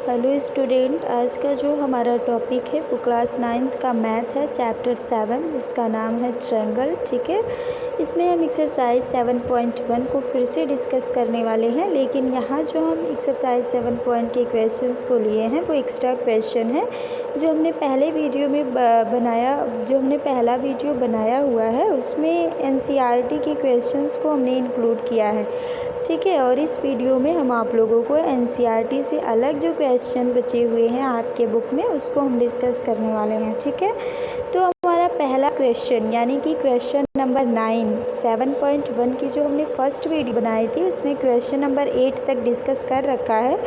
Hello student, आज का जो हमारा टॉपिक है वो क्लास 9th का मैथ है, चैप्टर 7, जिसका नाम है ट्रायंगल। ठीक है, इसमें हम एक्सरसाइज 7.1 को फिर से डिस्कस करने वाले हैं, लेकिन यहाँ जो हम एक्सरसाइज 7 पॉइंट के क्वेश्चंस को लिए हैं वो एक्स्ट्रा क्वेश्चन है जो हमने पहले वीडियो में जो हमने पहला वीडियो बनाया हुआ है उसमें NCERT के क्वेश्चंस को हमने इंक्लूड किया है। ठीक है, और इस वीडियो में हम आप लोगों को NCERT से अलग जो क्वेश्चन बचे हुए हैं आपके बुक में उसको हम डिस्कस करने वाले हैं। ठीक है, तो हमारा पहला क्वेश्चन यानी कि क्वेश्चन नंबर 9 7.1 की जो हमने फर्स्ट वीडियो बनाई थी उसमें क्वेश्चन नंबर 8 तक डिस्कस कर रखा है।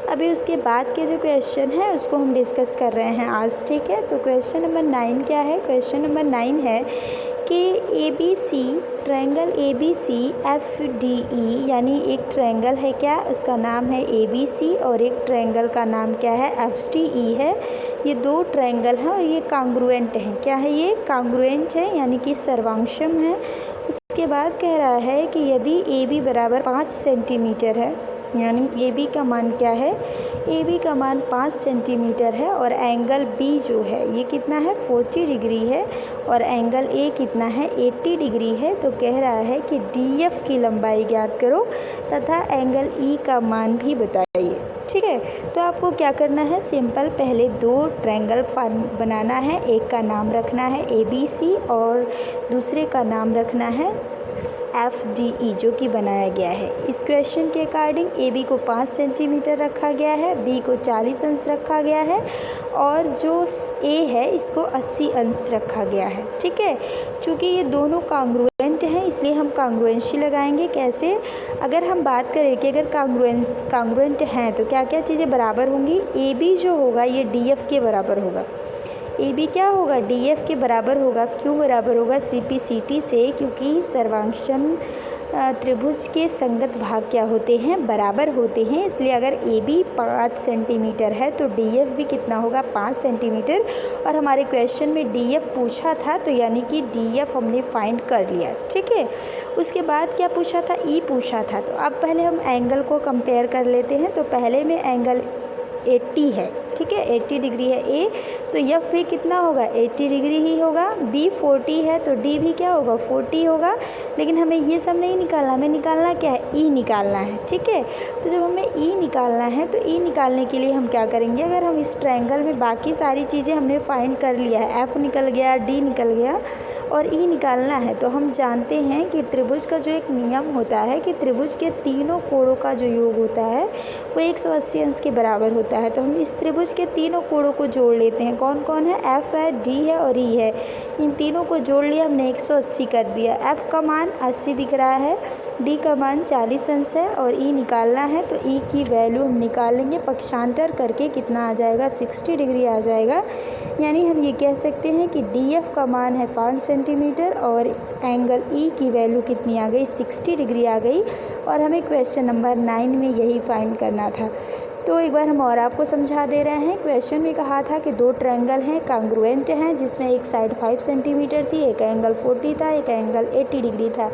अभी उसके बाद के जो क्वेश्चन है उसको हम डिस्कस कर रहे हैं आज। ठीक है, तो क्वेश्चन नंबर 9 क्या है? क्वेश्चन नंबर 9 है कि ABC ट्रायंगल ABC FDE यानी एक ट्रायंगल है क्या, उसका नाम है ABC और एक ट्रायंगल का नाम क्या है, FDE है। ये दो ट्रायंगल हैं और ये कांग्रुएंट हैं। क्या है ये? कांग्रुएंट है यानी कि सर्वांक्षम है। उसके बाद कह रहा है कि यदि AB बराबर 5 सेंटीमीटर है, यानी AB का मान क्या है? AB का मान 5 सेंटीमीटर है और एंगल B जो है ये कितना है? 40 डिग्री है और एंगल A कितना है? 80 डिग्री है। तो कह रहा है कि DF की लंबाई ज्ञात करो तथा एंगल E का मान भी बताइए। ठीक है, तो आपको क्या करना है? सिंपल, पहले दो ट्रायंगल बनाना है। एक का नाम रखना है ABC और दूसरे का नाम रखना है FDE जो कि बनाया गया है। इस क्वेश्चन के अकॉर्डिंग AB को 5 सेंटीमीटर रखा गया है, B को 40 अंश रखा गया है और जो A है इसको 80 अंश रखा गया है। ठीक है, चूँकि ये दोनों कांग्रुएंट हैं इसलिए हम कांग्रुएंसी लगाएंगे। कैसे? अगर हम बात करें कि अगर कांग्रुएंट हैं तो क्या क्या चीज़ें बराबर होंगी? AB जो होगा ये DF के बराबर होगा। AB क्या होगा? DF के बराबर होगा। क्यों बराबर होगा? CP/CT से, क्योंकि सर्वांक्षम त्रिभुज के संगत भाग क्या होते हैं? बराबर होते हैं। इसलिए अगर AB 5 सेंटीमीटर है तो DF भी कितना होगा? 5 सेंटीमीटर। और हमारे क्वेश्चन में DF पूछा था तो यानी कि DF हमने फाइंड कर लिया। ठीक है, उसके बाद क्या पूछा था? E पूछा था। तो अब पहले हम एंगल को कंपेयर कर लेते हैं। तो पहले में एंगल 80 है। ठीक है, 80 डिग्री है A, तो F भी कितना होगा? 80 डिग्री ही होगा। B 40 है तो D भी क्या होगा? 40 होगा। लेकिन हमें ये सब नहीं निकालना, हमें निकालना क्या है? E निकालना है। ठीक है, तो जब हमें E निकालना है तो E निकालने के लिए हम क्या करेंगे? अगर हम इस ट्रायंगल में बाकी सारी चीज़ें हमने फाइंड कर लिया है, F निकल गया, D निकल गया और E निकालना है, तो हम जानते हैं कि त्रिभुज का जो एक नियम होता है कि त्रिभुज के तीनों कोणों का जो योग होता है वो 180 अंश के बराबर होता है। तो हम इस त्रिभुज के तीनों कोणों को जोड़ लेते हैं। कौन कौन है? F है, D है और E है। इन तीनों को जोड़ लिया हमने, 180 कर दिया। F का मान 80 दिख रहा है, D का मान 40 अंश है और E निकालना है। तो E की वैल्यू हम निकालेंगे, पक्षांतर करके कितना आ जाएगा? 60 डिग्री आ जाएगा। यानी हम ये कह सकते हैं कि DF का मान है 5 सेंटीमीटर और एंगल E की वैल्यू कितनी आ गई? 60 डिग्री आ गई। और हमें क्वेश्चन नंबर 9 में यही फाइंड करना था। तो एक बार हम और आपको समझा दे रहे हैं। क्वेश्चन में कहा था कि दो ट्रायंगल हैं, कांग्रुएंट हैं, जिसमें एक साइड 5 सेंटीमीटर थी, एक एंगल 40 था, एक एंगल 80 डिग्री था।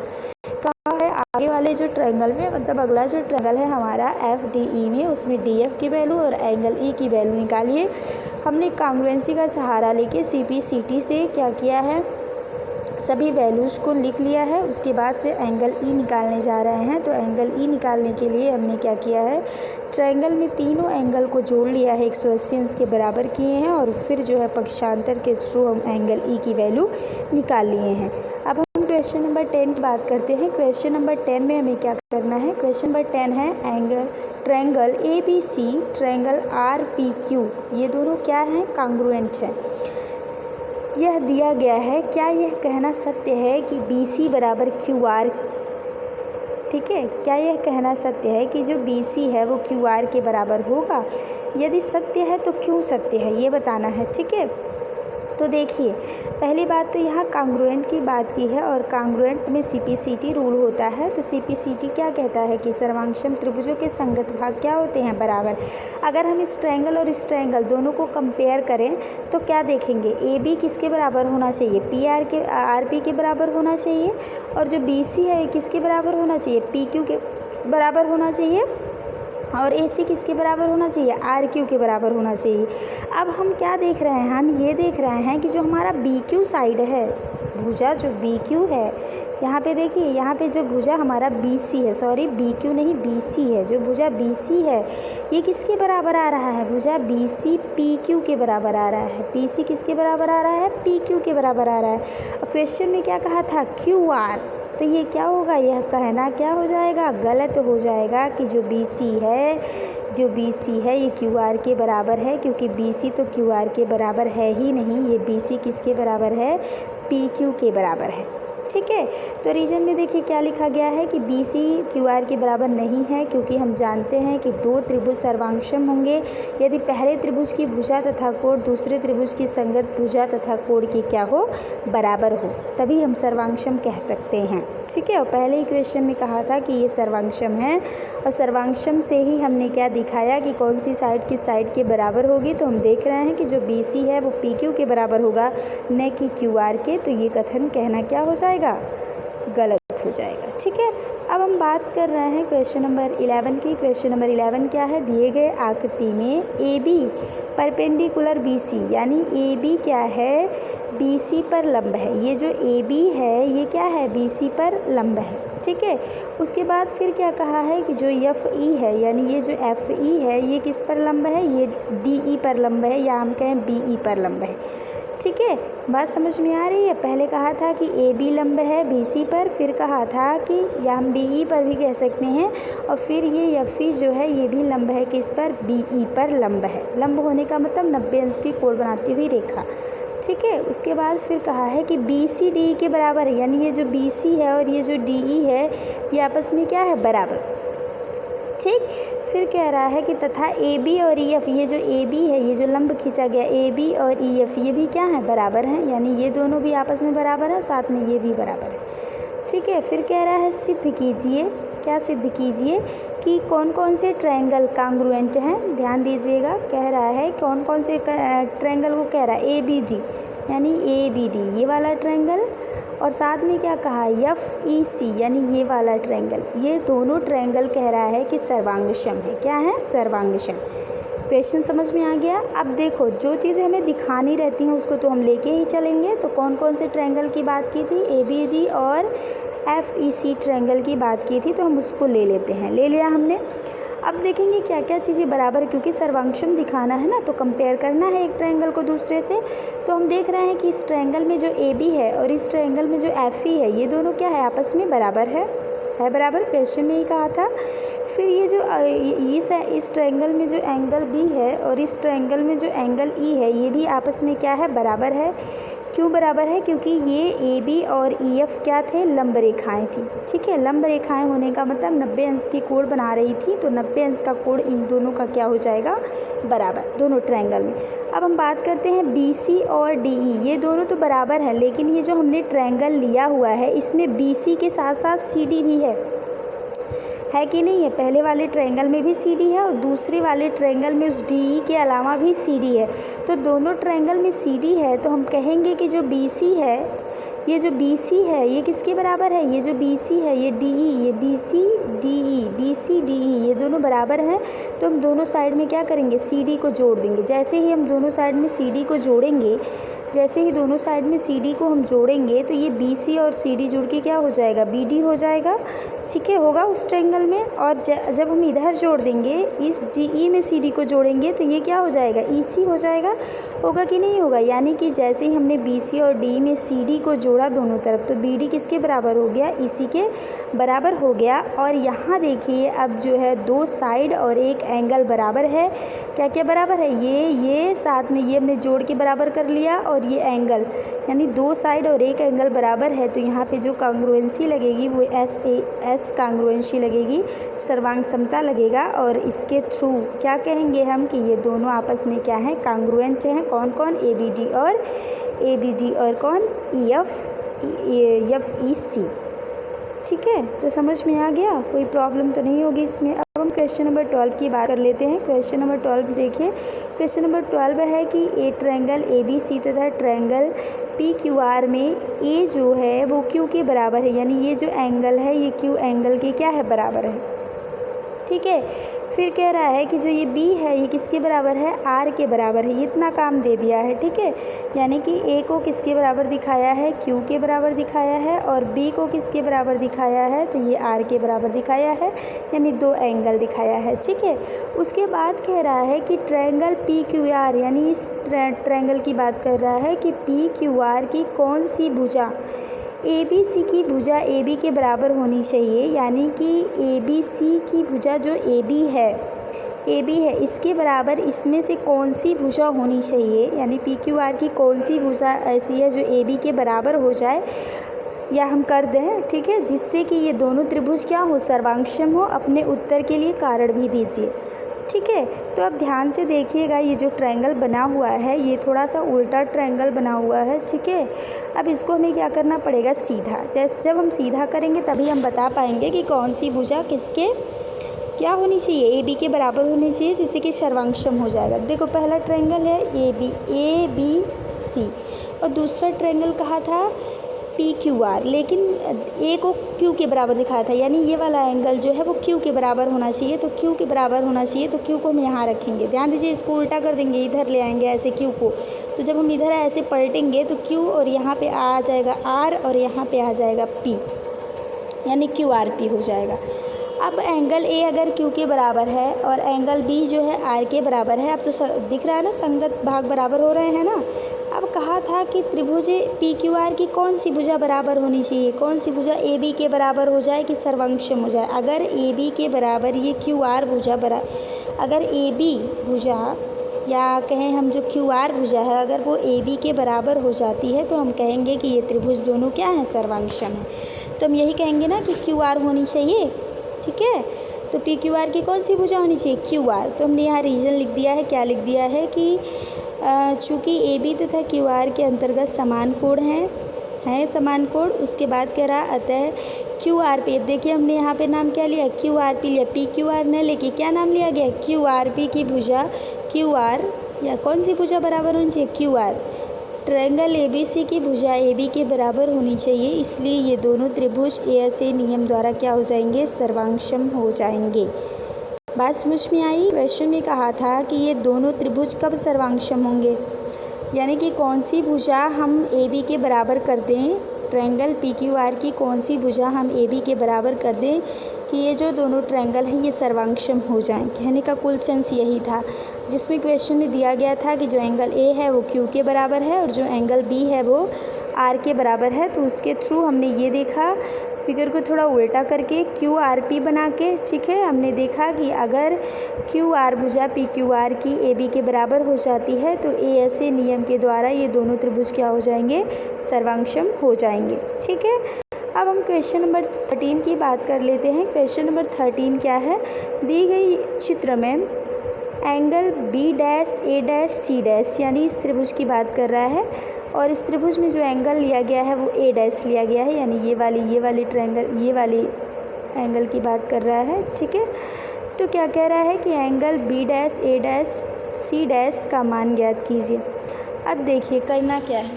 कहा है आगे वाले जो ट्रायंगल में, मतलब अगला जो ट्रायंगल है हमारा FDE में, उसमें DF की वैल्यू और एंगल E की वैल्यू निकालिए। हमने कांग्रुएंसी का सहारा लेके CP/CT से क्या किया है? सभी वैल्यूज़ को लिख लिया है। उसके बाद से एंगल E निकालने जा रहे हैं। तो एंगल E निकालने के लिए हमने क्या किया है? ट्रायंगल में तीनों एंगल को जोड़ लिया है, 180 अंश के बराबर किए हैं और फिर जो है पक्षांतर के थ्रू हम एंगल E की वैल्यू निकाल लिए हैं। अब हम क्वेश्चन नंबर 10 की बात करते हैं। क्वेश्चन नंबर 10 में हमें क्या करना है? क्वेश्चन नंबर 10 है ट्रायंगल ABC ट्रायंगल RPQ, ये दोनों क्या हैं? कांग्रुएंट हैं। यह दिया गया है, क्या यह कहना सत्य है कि BC बराबर QR? ठीक है, क्या यह कहना सत्य है कि जो BC है वो QR के बराबर होगा? यदि सत्य है तो क्यों सत्य है ये बताना है। ठीक है, तो देखिए, पहली बात तो यहाँ कांग्रुएंट की बात की है और कांग्रुएंट में CP/CT रूल होता है। तो CP/CT क्या कहता है कि सर्वांक्षम त्रिभुजों के संगत भाग क्या होते हैं? बराबर। अगर हम इस ट्रायंगल और इस ट्रायंगल दोनों को कंपेयर करें तो क्या देखेंगे? AB किसके बराबर होना चाहिए? RP के बराबर होना चाहिए और जो BC है किसके बराबर होना चाहिए? PQ के बराबर होना चाहिए। और ए सी किसके बराबर होना चाहिए, आर क्यू के बराबर होना चाहिए। अब हम क्या देख रहे हैं, हम ये देख रहे हैं कि जो हमारा बी क्यू साइड है, भुजा जो बी क्यू है, यहाँ पे देखिए, यहाँ पे जो भुजा हमारा बी सी है, सॉरी बी क्यू नहीं बी सी है, जो भुजा बी सी है ये किसके बराबर आ रहा है, भुजा बी सी पी क्यू के बराबर आ रहा है। पी सी किसके बराबर आ रहा है, पी क्यू के बराबर आ रहा है। और क्वेश्चन में क्या कहा था, क्यू आर, तो ये क्या होगा, यह कहना क्या हो जाएगा, गलत हो जाएगा कि जो बी सी है, जो बी सी है ये क्यू आर के बराबर है, क्योंकि बी सी तो क्यू आर के बराबर है ही नहीं। ये बी सी किसके बराबर है, पी क्यू के बराबर है। ठीक है, तो रीजन में देखिए क्या लिखा गया है कि बी सी क्यू आर के बराबर नहीं है, क्योंकि हम जानते हैं कि दो त्रिभुज सर्वांगसम होंगे यदि पहले त्रिभुज की भुजा तथा कोण दूसरे त्रिभुज की संगत भुजा तथा कोण की क्या हो, बराबर हो, तभी हम सर्वांगसम कह सकते हैं। ठीक है, और पहले ही क्वेश्चन में कहा था कि ये सर्वांगसम है, और सर्वांगसम से ही हमने क्या दिखाया कि कौन सी साइड किस साइड के बराबर होगी। तो हम देख रहे हैं कि जो बी सी है वो पी क्यू के बराबर होगा, न कि क्यू आर के। तो ये कथन कहना क्या हो जाएगा, गलत हो जाएगा। ठीक है, अब हम बात कर रहे हैं क्वेश्चन नंबर 11 की। क्वेश्चन नंबर 11 क्या है, दिए गए आकृति में A B perpendicular B C, यानी ए बी क्या है, बी सी पर लंब है। ये जो ए बी है ये क्या है, बी सी पर लंब है। ठीक है, उसके बाद फिर क्या कहा है कि जो एफ ई है, यानी ये जो एफ ई है ये किस पर लंब है, ये डी ई पर लंब है, या हम कहें बी ई पर लंब है। ठीक है, बात समझ में आ रही है। पहले कहा था कि ए बी लंब है बी सी पर, फिर कहा था कि या हम बी ई पर भी कह सकते हैं, और फिर ये एफ ई जो है ये भी लंब है किस पर, बी ई पर लंब है। लंब होने का मतलब 90 अंश की कोण बनाती हुई रेखा। ठीक है, उसके बाद फिर कहा है कि बी सी डी ई के बराबर है, यानी ये जो बी सी है और ये जो डी ई है ये आपस में क्या है, बराबर। ठीक, फिर कह रहा है कि तथा ए बी और ई एफ, ये जो ए बी है ये जो लंब खींचा गया ए बी और ई एफ ये भी क्या है, बराबर हैं, यानी ये दोनों भी आपस में बराबर हैं, साथ में ये भी बराबर है। ठीक है, फिर कह रहा है सिद्ध कीजिए, क्या सिद्ध कीजिए कि कौन कौन से ट्रायंगल कांग्रुएंट हैं। ध्यान दीजिएगा, कह रहा है कौन कौन से ट्रायंगल को कह रहा है, ए बी डी, यानी ए बी डी ये वाला ट्रायंगल, और साथ में क्या कहा, एफ ई सी यानी ये वाला ट्रायंगल, ये दोनों ट्रायंगल कह रहा है कि सर्वांगसम है। क्या है, सर्वांगसम। क्वेश्चन समझ में आ गया। अब देखो, जो चीज़ें हमें दिखानी रहती हैं उसको तो हम लेके ही चलेंगे। तो कौन कौन से ट्रायंगल की बात की थी, ए बी डी और एफ ई सी ट्रायंगल की बात की थी, तो हम उसको ले लेते हैं, ले लिया हमने। अब देखेंगे क्या क्या चीज़ें बराबर है, क्योंकि सर्वांगसम दिखाना है ना, तो कंपेयर करना है एक ट्रायंगल को दूसरे से। तो हम देख रहे हैं कि इस ट्रायंगल में जो ए बी है और इस ट्रायंगल में जो एफ ई है ये दोनों क्या है, आपस में बराबर है बराबर, क्वेश्चन में ही कहा था। फिर ये जो इस ट्रायंगल में जो एंगल बी है और इस ट्रायंगल में जो एंगल ई है ये भी आपस में क्या है, बराबर है। क्यों बराबर है, क्योंकि ये ए बी और ई एफ क्या थे, लंब रेखाएं थी। ठीक है, लंब रेखाएं होने का मतलब 90 अंश की कोण बना रही थी, तो 90 अंश का कोण इन दोनों का क्या हो जाएगा, बराबर, दोनों ट्रायंगल में। अब हम बात करते हैं बी सी और डी ई, ये दोनों तो बराबर है, लेकिन ये जो हमने ट्रायंगल लिया हुआ है इसमें बी सी के साथ साथ सी डी भी है कि नहीं है। पहले वाले ट्रायंगल में भी सी डी है और दूसरे वाले ट्रायंगल में उस डी ई के अलावा भी सी डी है। तो दोनों ट्रायंगल में सी डी है, तो हम कहेंगे कि जो बी सी है, ये जो बी सी है ये किसके बराबर है, ये जो बी सी है ये डी ई, ये B C D E, B C D E ये दोनों बराबर हैं। तो हम दोनों साइड में क्या करेंगे, सी डी को जोड़ देंगे। जैसे ही हम दोनों साइड में सी डी को जोड़ेंगे, जैसे ही दोनों साइड में सी डी को हम जोड़ेंगे तो ये बी सी और सी डी जुड़ के क्या हो जाएगा, बी डी हो जाएगा। ठीक है, होगा उस ट्रायंगल में। और जब हम इधर जोड़ देंगे, इस डी ई में सी डी को जोड़ेंगे तो ये क्या हो जाएगा, ई सी हो जाएगा। होगा कि नहीं होगा, यानी कि जैसे ही हमने बी सी और डी में सी डी को जोड़ा दोनों तरफ, तो बी डी किसके बराबर हो गया, ई सी के बराबर हो गया। और यहाँ देखिए अब जो है दो साइड और एक एंगल बराबर है। क्या क्या बराबर है, ये साथ में ये हमने जोड़ के बराबर कर लिया, और ये एंगल, यानी दो साइड और एक एंगल बराबर है। तो यहाँ पे जो कांग्रुएंसी लगेगी वो एस कांग्रुएंसी लगेगी, सर्वांग समता लगेगा। और इसके थ्रू क्या कहेंगे हम कि ये दोनों आपस में क्या है, कांग्रुएंट हैं। कौन कौन, ए बी डी और कौन, एफ ई सी। ठीक है, तो समझ में आ गया, कोई प्रॉब्लम तो नहीं होगी इसमें। अब हम क्वेश्चन नंबर 12 की बात कर लेते हैं। क्वेश्चन नंबर 12 देखिए, क्वेश्चन नंबर 12 है कि ए ट्रायंगल ए बी सी तथा ट्रायंगल पी क्यू आर में ए जो है वो क्यू के बराबर है, यानी ये जो एंगल है ये क्यू एंगल के क्या है, बराबर है। ठीक है, फिर कह रहा है कि जो ये बी है ये किसके बराबर है, आर के बराबर है। इतना काम दे दिया है, ठीक है। यानी कि ए को किसके बराबर दिखाया है, क्यू के बराबर दिखाया है, और बी को किसके बराबर दिखाया है, तो ये आर के बराबर दिखाया है, यानी 2 एंगल दिखाया है, ठीक है। उसके बाद कह रहा है कि ट्रायंगल पी क्यू आर, यानी इस ट्रायंगल की बात कर रहा है कि पी क्यू आर की कौन सी भुजा ए बी सी की भुजा ए बी के बराबर होनी चाहिए। यानी कि ए बी सी की भुजा जो ए बी है इसके बराबर इसमें से कौन सी भुजा होनी चाहिए, यानी पी क्यू आर की कौन सी भुजा ऐसी है जो ए बी के बराबर हो जाए, या हम कर दें, ठीक है, जिससे कि ये दोनों त्रिभुज क्या हो, सर्वांगसम हो। अपने उत्तर के लिए कारण भी दीजिए, ठीक है। तो अब ध्यान से देखिएगा, ये जो ट्रायंगल बना हुआ है ये थोड़ा सा उल्टा ट्रायंगल बना हुआ है, ठीक है। अब इसको हमें क्या करना पड़ेगा, सीधा। जैसे जब हम सीधा करेंगे तभी हम बता पाएंगे कि कौन सी भुजा किसके क्या होनी चाहिए, ए बी के बराबर होनी चाहिए, जिससे कि सर्वांगसम हो जाएगा। देखो पहला ट्रायंगल है ए बी सी, और दूसरा ट्रायंगल कहा था पी क्यू आर, लेकिन ए को क्यू के बराबर दिखाया था, यानी ये वाला एंगल जो है वो क्यू के बराबर होना चाहिए। तो क्यू के बराबर होना चाहिए, तो क्यू को हम यहाँ रखेंगे। ध्यान दीजिए, इसको उल्टा कर देंगे, इधर ले आएंगे ऐसे क्यू को। तो जब हम इधर ऐसे पलटेंगे तो क्यू और यहाँ पे आ जाएगा आर, और यहाँ पे आ जाएगा पी, यानी क्यू आर पी हो जाएगा। अब एंगल ए अगर क्यू के बराबर है और एंगल बी जो है आर के बराबर है, अब तो दिख रहा है ना, संगत भाग बराबर हो रहे हैं ना। अब कहा था कि त्रिभुज पी क्यू आर की कौन सी भुजा बराबर होनी चाहिए, कौन सी भुजा ए बी के बराबर हो जाए कि सर्वांगसम हो जाए। अगर ए बी के बराबर ये क्यू आर भुजा अगर ए बी भुजा, या कहें हम जो क्यू आर भुजा है, अगर वो ए बी के बराबर हो जाती है तो हम कहेंगे कि ये त्रिभुज दोनों क्या हैं, सर्वांगसम है। तो हम यही कहेंगे ना कि क्यू आर होनी चाहिए, ठीक है। तो पी क्यू आर की कौन सी भुजा होनी चाहिए, क्यू आर। तो हमने यहाँ रीजन लिख दिया है, क्या लिख दिया है कि चूँकि ए बी तथा क्यू आर के अंतर्गत समान कोण हैं समान कोण। उसके बाद कह रहा अतः क्यू आर पी, अब देखिए हमने यहाँ पे नाम क्या लिया, क्यू आर पी लिया, पी क्यू आर न लेके क्या नाम लिया गया, क्यू आर पी की भुजा क्यू आर, या कौन सी भुजा बराबर होनी चाहिए, Q R. Triangle A B C की भुजा ए बी के बराबर होनी चाहिए, इसलिए ये दोनों त्रिभुज ए नियम द्वारा क्या हो जाएंगे, सर्वांगसम हो जाएंगे। बात समझ में आई। क्वेश्चन में कहा था कि ये दोनों त्रिभुज कब सर्वांगसम होंगे, यानी कि कौन सी भुजा हम ए बी के बराबर कर दें, ट्रायंगल पी क्यू आर की कौन सी भुजा हम ए बी के बराबर कर दें कि ये जो दोनों ट्रायंगल हैं ये सर्वांगसम हो जाएं। कहने का कुल सेंस यही था, जिसमें क्वेश्चन में दिया गया था कि जो एंगल ए है वो क्यू के बराबर है और जो एंगल बी है वो आर के बराबर है। तो उसके थ्रू हमने ये देखा, फिगर को थोड़ा उल्टा करके क्यू आर पी बना के, ठीक है, हमने देखा कि अगर क्यू आर भुजा पी क्यू आर की ए बी के बराबर हो जाती है तो ए नियम के द्वारा ये दोनों त्रिभुज क्या हो जाएंगे, सर्वांगसम हो जाएंगे, ठीक है। अब हम क्वेश्चन नंबर 13 की बात कर लेते हैं। क्वेश्चन नंबर 13 क्या है, दी गई चित्र में एंगल बी डैश ए डैश सी डैश, यानी इस त्रिभुज की बात कर रहा है, और इस त्रिभुज में जो एंगल लिया गया है वो ए डैश लिया गया है, यानी ये वाली ट्रायंगल, ये वाली एंगल की बात कर रहा है, ठीक है। तो क्या कह रहा है कि एंगल बी डैश ए डैश सी डैश का मान ज्ञात कीजिए। अब देखिए करना क्या है,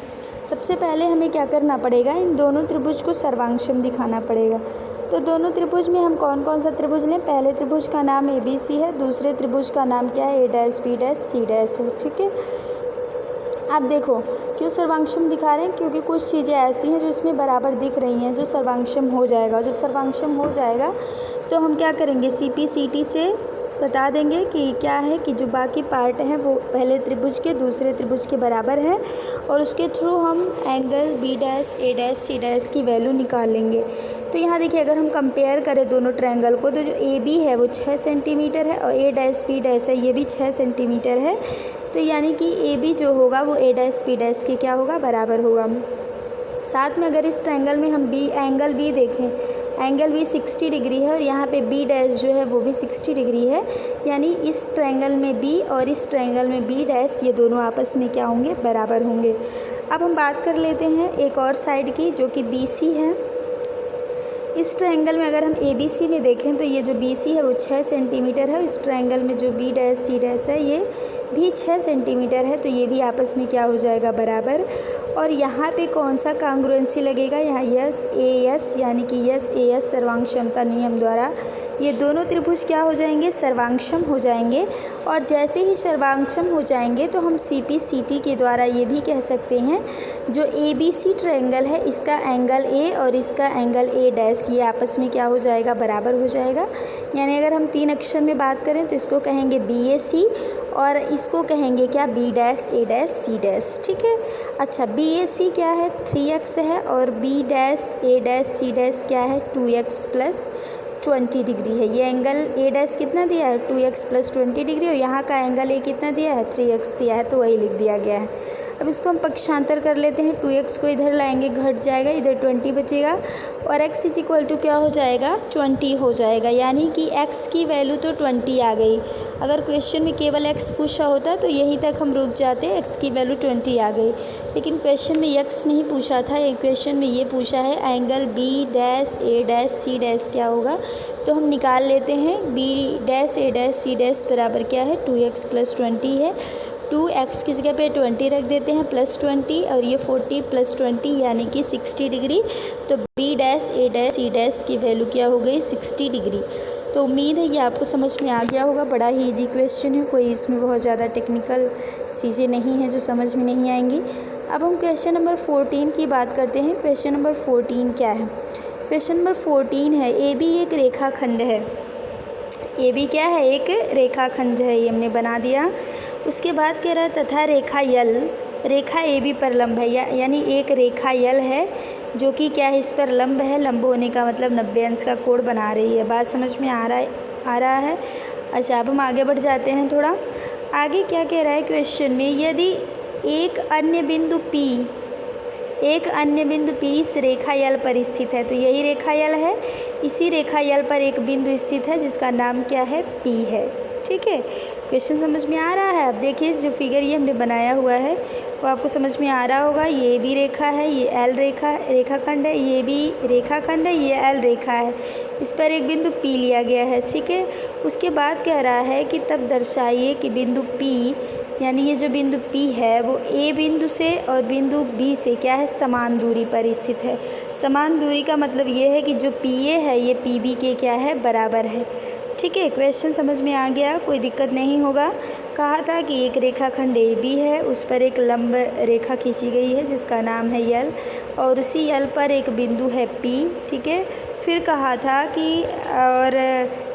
सबसे पहले हमें क्या करना पड़ेगा, इन दोनों त्रिभुज को सर्वांगसम दिखाना पड़ेगा। तो दोनों त्रिभुज में हम कौन कौन सा त्रिभुज लें, पहले त्रिभुज का नाम ए बी सी है, दूसरे त्रिभुज का नाम क्या है, A dash B dash C dash है, ठीक है। अब देखो क्यों सर्वांगसम दिखा रहे हैं, क्योंकि कुछ चीज़ें ऐसी हैं जो इसमें बराबर दिख रही हैं, जो सर्वांगसम हो जाएगा। जब सर्वांगसम हो जाएगा तो हम क्या करेंगे, सी पी सी टी से बता देंगे कि क्या है कि जो बाकी पार्ट हैं वो पहले त्रिभुज के दूसरे त्रिभुज के बराबर हैं, और उसके थ्रू हम एंगल बी डैश ए डैश सी डैश की वैल्यू निकाल लेंगे। तो यहाँ देखिए अगर हम कंपेयर करें दोनों ट्रायंगल को, तो जो ए बी है वो 6 सेंटीमीटर है और ए डैश बी डैश है ये भी 6 सेंटीमीटर है। तो यानी कि ए बी जो होगा वो ए डैश बी डैश के क्या होगा, बराबर होगा। साथ में अगर इस ट्रायंगल में हम एंगल बी देखें, एंगल बी 60 डिग्री है और यहाँ पे बी डैश जो है वो भी 60 डिग्री है, यानी इस ट्रायंगल में बी और इस ट्रायंगल में बी डैश ये दोनों आपस में क्या होंगे, बराबर होंगे। अब हम बात कर लेते हैं एक और साइड की जो कि बी सी है। इस ट्रायंगल में अगर हम ए बी सी में देखें तो ये जो बी सी है वो 6 सेंटीमीटर है, इस ट्रायंगल में जो बी डैश सी डैश है ये भी 6 सेंटीमीटर है, तो ये भी आपस में क्या हो जाएगा, बराबर। और यहाँ पे कौन सा कांग्रुएंसी लगेगा, यहाँ यस ए एस, यानी कि यस ए एस सर्वांगसमता नियम द्वारा ये दोनों त्रिभुज क्या हो जाएंगे, सर्वांगसम हो जाएंगे। और जैसे ही सर्वांगसम हो जाएंगे तो हम CPCT के द्वारा ये भी कह सकते हैं जो ABC ट्रायंगल है इसका एंगल A और इसका एंगल A' ये आपस में क्या हो जाएगा, बराबर हो जाएगा। यानी अगर हम 3 अक्षर में बात करें तो इसको कहेंगे BAC और इसको कहेंगे क्या, B', ठीक है। अच्छा, BAC क्या है, 3x है और B', क्या है, 2x + 20 डिग्री है। ये एंगल A' कितना दिया है, 2x + 20 डिग्री, और यहाँ का एंगल A कितना दिया है, 3x दिया है, तो वही लिख दिया गया है। अब इसको हम पक्षांतर कर लेते हैं, 2x को इधर लाएंगे, घट जाएगा, इधर 20 बचेगा और x = क्या हो जाएगा, 20 हो जाएगा। यानी कि x की वैल्यू तो 20 आ गई। अगर क्वेश्चन में केवल x पूछा होता तो यहीं तक हम रुक जाते, x की वैल्यू 20 आ गई। लेकिन क्वेश्चन में x नहीं पूछा था, एक क्वेश्चन में ये पूछा है एंगल B', A', C' क्या होगा, तो हम निकाल लेते हैं। B', A', C' बराबर क्या है, 2x + 20 है। 2x की जगह पे 20 रख देते हैं, +20 और ये 40 + 20 यानी कि 60 डिग्री। तो B', A', C' की वैल्यू क्या हो गई, 60 डिग्री। तो उम्मीद है कि आपको समझ में आ गया होगा। बड़ा ही इजी क्वेश्चन है, कोई इसमें बहुत ज़्यादा टेक्निकल चीज़ें नहीं हैं जो समझ में नहीं आएंगी। अब हम क्वेश्चन नंबर 14 की बात करते हैं। क्वेश्चन नंबर 14 क्या है, क्वेश्चन नंबर 14 है AB एक रेखाखंड है। AB क्या है, एक रेखाखंड है, ये हमने बना दिया। उसके बाद कह रहा है तथा रेखा यल रेखा AB पर लंब है, यानी एक रेखा यल है जो कि क्या है, इस पर लंब है। लंब होने का मतलब 90 अंश का कोण बना रही है। बात समझ में आ रहा है। अच्छा, अब हम आगे बढ़ जाते हैं थोड़ा। आगे क्या कह रहा है क्वेश्चन में, यदि एक अन्य बिंदु P इस रेखा यल पर स्थित है, तो यही रेखा यल है, इसी रेखा यल पर एक बिंदु स्थित है जिसका नाम क्या है, P है। ठीक है, क्वेश्चन समझ में आ रहा है। अब देखिए जो फिगर ये हमने बनाया हुआ है वो आपको समझ में आ रहा होगा। ये भी रेखा है, ये L रेखाखंड है, ये भी रेखाखंड है, ये L रेखा है। इस पर एक बिंदु P लिया गया है। ठीक है, उसके बाद कह रहा है कि तब दर्शाइए कि बिंदु P, यानी ये जो बिंदु P है वो A बिंदु से और बिंदु B से क्या है, समान दूरी पर स्थित है। समान दूरी का मतलब ये है कि जो PA है ये PB के क्या है, बराबर है। ठीक है, क्वेश्चन समझ में आ गया, कोई दिक्कत नहीं होगा। कहा था कि एक रेखाखंड AB है, उस पर एक लंब रेखा खींची गई है जिसका नाम है यल, और उसी यल पर एक बिंदु है P। ठीक है, फिर कहा था कि और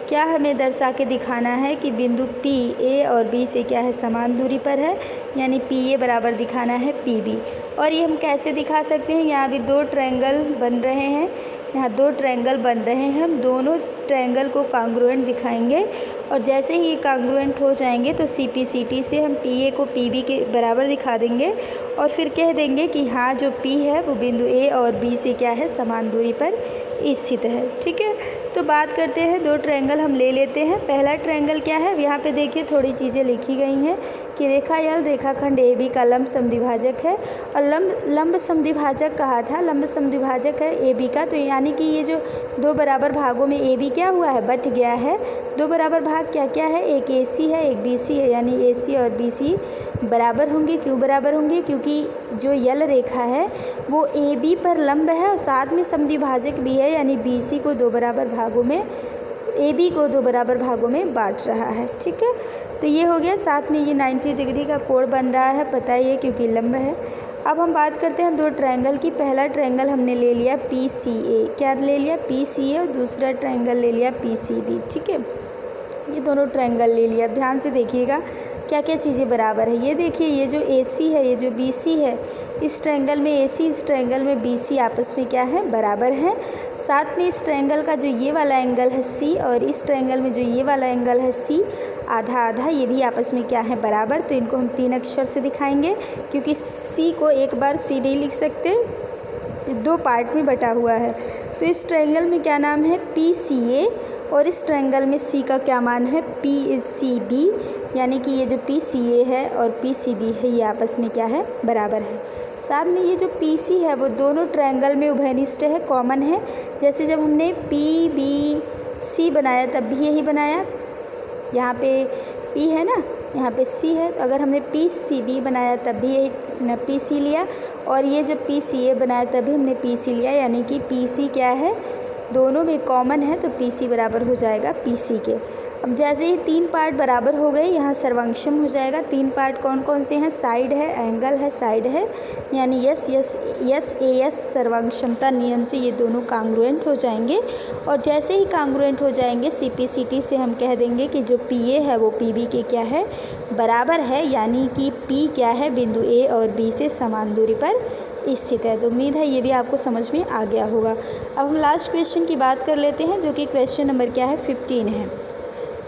क्या हमें दर्शा के दिखाना है कि बिंदु P A और B से क्या है, समान दूरी पर है, यानी PA बराबर दिखाना है PB। और ये हम कैसे दिखा सकते हैं, यहाँ भी 2 ट्रायंगल बन रहे हैं, यहाँ 2 ट्रायंगल बन रहे हैं। हम दोनों ट्रायंगल को कांग्रुएंट दिखाएंगे और जैसे ही ये कांग्रुएंट हो जाएंगे तो CPCT से हम PA को PB के बराबर दिखा देंगे और फिर कह देंगे कि हाँ जो P है वो बिंदु A और B से क्या है, समान दूरी पर स्थित है। ठीक है, तो बात करते हैं, 2 ट्रायंगल हम ले लेते हैं। पहला ट्रायंगल क्या है, यहाँ पे देखिए थोड़ी चीज़ें लिखी गई हैं कि रेखा यल रेखाखंड AB का लंब समद्विभाजक है। और लंब समद्विभाजक कहा था, लंब समद्विभाजक है AB का, तो यानी कि ये जो 2 बराबर भागों में AB क्या हुआ है, बट गया है। 2 बराबर भाग क्या क्या है, एक AC है, एक BC है, यानी AC और BC बराबर होंगे। क्यों बराबर होंगे, क्योंकि जो यल रेखा है वो AB पर लंब है और साथ में समद्विभाजक भी है, यानी BC को 2 बराबर भागों में, AB को 2 बराबर भागों में बांट रहा है। ठीक है, तो ये हो गया। साथ में ये 90 डिग्री का कोण बन रहा है, पता ही है क्योंकि लंब है। अब हम बात करते हैं 2 ट्रायंगल की। पहला ट्रायंगल हमने ले लिया PCA, क्या ले लिया, PCA, और दूसरा ट्रायंगल ले लिया PCB। ठीक है, ये दोनों ट्रायंगल ले लिया। ध्यान से देखिएगा क्या क्या चीज़ें बराबर है। ये देखिए, ये जो AC है, ये जो BC है, इस ट्रायंगल में AC, इस ट्रायंगल में BC आपस में क्या है, बराबर है। साथ में इस ट्रायंगल का जो ये वाला एंगल है C और इस ट्रायंगल में जो ये वाला एंगल है C, आधा आधा, ये भी आपस में क्या है, बराबर। तो इनको हम 3 अक्षर से दिखाएंगे क्योंकि C को एक बार C नहीं लिख सकते, 2 पार्ट में बटा हुआ है। तो इस ट्रायंगल में क्या नाम है, PCA, और इस ट्रायंगल में C का क्या मान है, PCB, यानी कि ये जो PCA है और PCB है ये आपस में क्या है, बराबर है। साथ में ये जो PC है वो दोनों ट्रायंगल में उभयनिष्ठ है, कॉमन है। जैसे जब हमने PBC बनाया तब भी यही बनाया, यहाँ पे P है ना, यहाँ पे C है, तो अगर हमने PCB बनाया तब भी यही PC लिया, और ये जब PCA बनाया तभी हमने PC लिया, यानी कि PC क्या है, दोनों में कॉमन है तो PC बराबर हो जाएगा PC के। अब जैसे ही 3 पार्ट बराबर हो गए, यहाँ सर्वंक्षम हो जाएगा। 3 पार्ट कौन कौन से हैं? साइड है, एंगल है, साइड है, यानी यस यस यस ए यस सर्वंक्षमता नियम से ये दोनों कांग्रुएंट हो जाएंगे। और जैसे ही कांग्रुएंट हो जाएंगे CPCT से हम कह देंगे कि जो PA है वो PB के क्या है? बराबर है, यानी कि P क्या है? बिंदु A और B से समान दूरी पर स्थित है। तो उम्मीद है ये भी आपको समझ में आ गया होगा। अब हम लास्ट क्वेश्चन की बात कर लेते हैं, जो कि क्वेश्चन नंबर क्या है? 15 है।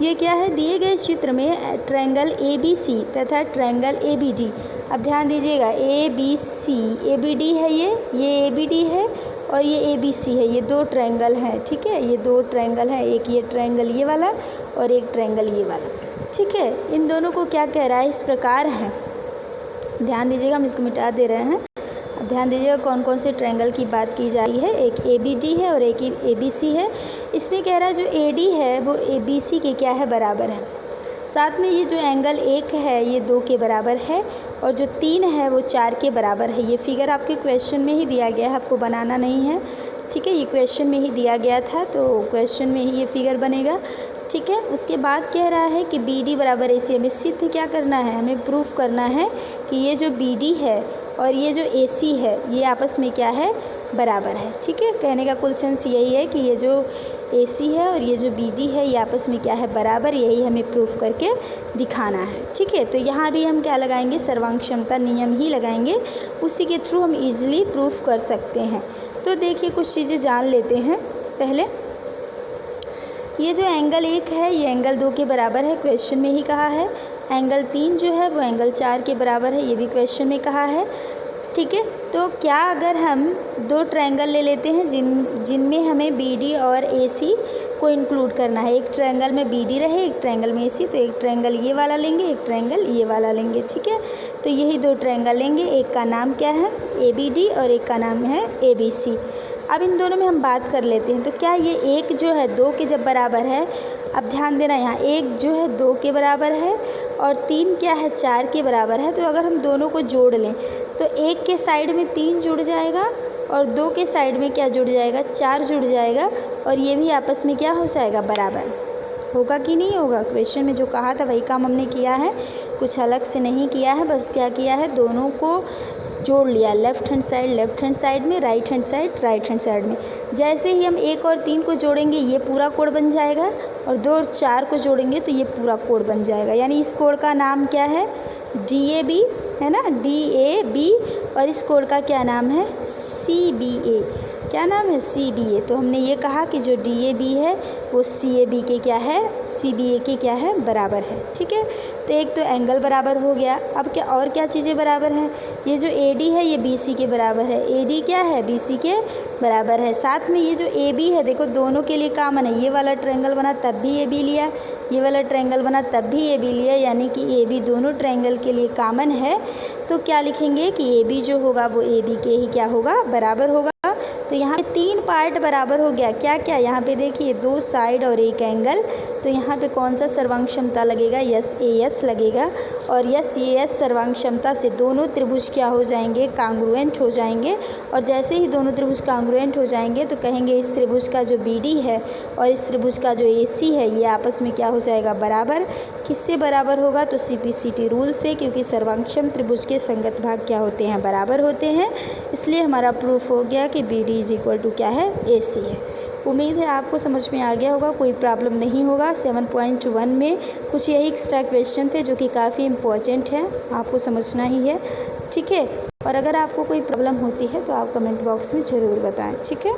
ये क्या है? दिए गए चित्र में ट्रायंगल ABC तथा ट्रायंगल ABD, अब ध्यान दीजिएगा, ABC ABD है, ये ABD है और ये ABC है, ये 2 ट्रायंगल हैं, ठीक है, ये 2 ट्रायंगल हैं, एक ये ट्रायंगल ये वाला और एक ट्रायंगल ये वाला, ठीक है। इन दोनों को क्या कह रहा है? इस प्रकार है, ध्यान दीजिएगा, हम इसको मिटा दे रहे हैं। अब ध्यान दीजिएगा कौन कौन से ट्रायंगल की बात की जा रही है। एक ABD है और एक ABC है। इसमें कह रहा है जो AD है वो ABC के क्या है? बराबर है। साथ में ये जो एंगल 1 है ये 2 के बराबर है और जो 3 है वो 4 के बराबर है। ये फिगर आपके क्वेश्चन में ही दिया गया है, आपको बनाना नहीं है, ठीक है। ये क्वेश्चन में ही दिया गया था तो क्वेश्चन में ही ये फिगर बनेगा, ठीक है। उसके बाद कह रहा है कि BD बराबर AC। हमें सिद्ध क्या करना है? हमें प्रूफ करना है कि ये जो BD है और ये जो AC है ये आपस में क्या है? बराबर है, ठीक है। कहने का कुल सेंस यही है कि ये जो AC है और ये जो BD है ये आपस में क्या है? बराबर। यही हमें प्रूफ करके दिखाना है, ठीक है। तो यहाँ भी हम क्या लगाएंगे? सर्वांक्षमता नियम ही लगाएंगे, उसी के थ्रू हम इजीली प्रूफ कर सकते हैं। तो देखिए कुछ चीज़ें जान लेते हैं पहले। ये जो एंगल 1 है ये एंगल 2 के बराबर है, क्वेश्चन में ही कहा है। एंगल 3 जो है वो एंगल 4 के बराबर है, ये भी क्वेश्चन में कहा है, ठीक है। तो क्या अगर हम 2 ट्रायंगल ले लेते हैं जिनमें हमें BD और AC को इंक्लूड करना है। एक ट्रायंगल में BD रहे, एक ट्रायंगल में AC, तो एक ट्रायंगल ये वाला लेंगे, एक ट्रायंगल ये वाला लेंगे, ठीक है। तो यही 2 ट्रायंगल लेंगे, एक का नाम क्या है? ABD और एक का नाम है ABC। अब इन दोनों में हम बात कर लेते हैं। तो क्या ये 1 जो है 2 के जब बराबर है, अब ध्यान देना, यहाँ 1 जो है 2 के बराबर है और 3 क्या है? 4 के बराबर है। तो अगर हम दोनों को जोड़ लें तो 1 के साइड में 3 जुड़ जाएगा और 2 के साइड में क्या जुड़ जाएगा? 4 जुड़ जाएगा और ये भी आपस में क्या हो जाएगा? बराबर। होगा कि नहीं होगा? क्वेश्चन में जो कहा था वही काम हमने किया है, कुछ अलग से नहीं किया है। बस क्या किया है? दोनों को जोड़ लिया, लेफ्ट हैंड साइड में, राइट हैंड साइड में। जैसे ही हम 1 और 3 को जोड़ेंगे ये पूरा कोड बन जाएगा और 2 और 4 को जोड़ेंगे तो ये पूरा कोड बन जाएगा। यानी इस कोड का नाम क्या है? DAB है ना, DAB। और इस कोड का क्या नाम है? CBA। क्या नाम है? CBA। तो हमने ये कहा कि जो DAB है वो CAB के क्या है? CBA के क्या है? बराबर है, ठीक है। तो एक तो एंगल बराबर हो गया। अब क्या और क्या चीज़ें बराबर हैं? ये जो AD है ये BC के बराबर है, AD क्या है? BC के बराबर है। साथ में ये जो AB है, देखो दोनों के लिए कॉमन है। ये वाला ट्रायंगल बना तब भी AB लिया, ये वाला ट्रायंगल बना तब भी AB लिया, यानी कि AB दोनों ट्रायंगल के लिए कॉमन है। तो क्या लिखेंगे कि AB जो होगा वो AB के ही क्या होगा? बराबर होगा। तो यहाँ पे 3 पार्ट बराबर हो गया। क्या क्या? यहाँ पे देखिए 2 साइड और एक एंगल। तो यहाँ पे कौन सा सर्वांक्षमता लगेगा? यस AS लगेगा। और यस AS सर्वांक्षमता से दोनों त्रिभुज क्या हो जाएंगे? कांग्रुएंट हो जाएंगे। और जैसे ही दोनों त्रिभुज कांग्रुएंट हो जाएंगे तो कहेंगे इस त्रिभुज का जो BD है और इस त्रिभुज का जो AC है ये आपस में क्या हो जाएगा? बराबर। किससे बराबर होगा? तो CPCT रूल से, क्योंकि सर्वांक्षम त्रिभुज के संगत भाग क्या होते हैं? बराबर होते हैं। इसलिए हमारा प्रूफ हो गया कि BD = क्या है? AC है। उम्मीद है आपको समझ में आ गया होगा, कोई प्रॉब्लम नहीं होगा। 7.1 में कुछ यही एक्स्ट्रा क्वेश्चन थे जो कि काफ़ी इम्पोर्टेंट हैं, आपको समझना ही है, ठीक है। और अगर आपको कोई प्रॉब्लम होती है तो आप कमेंट बॉक्स में ज़रूर बताएं, ठीक है।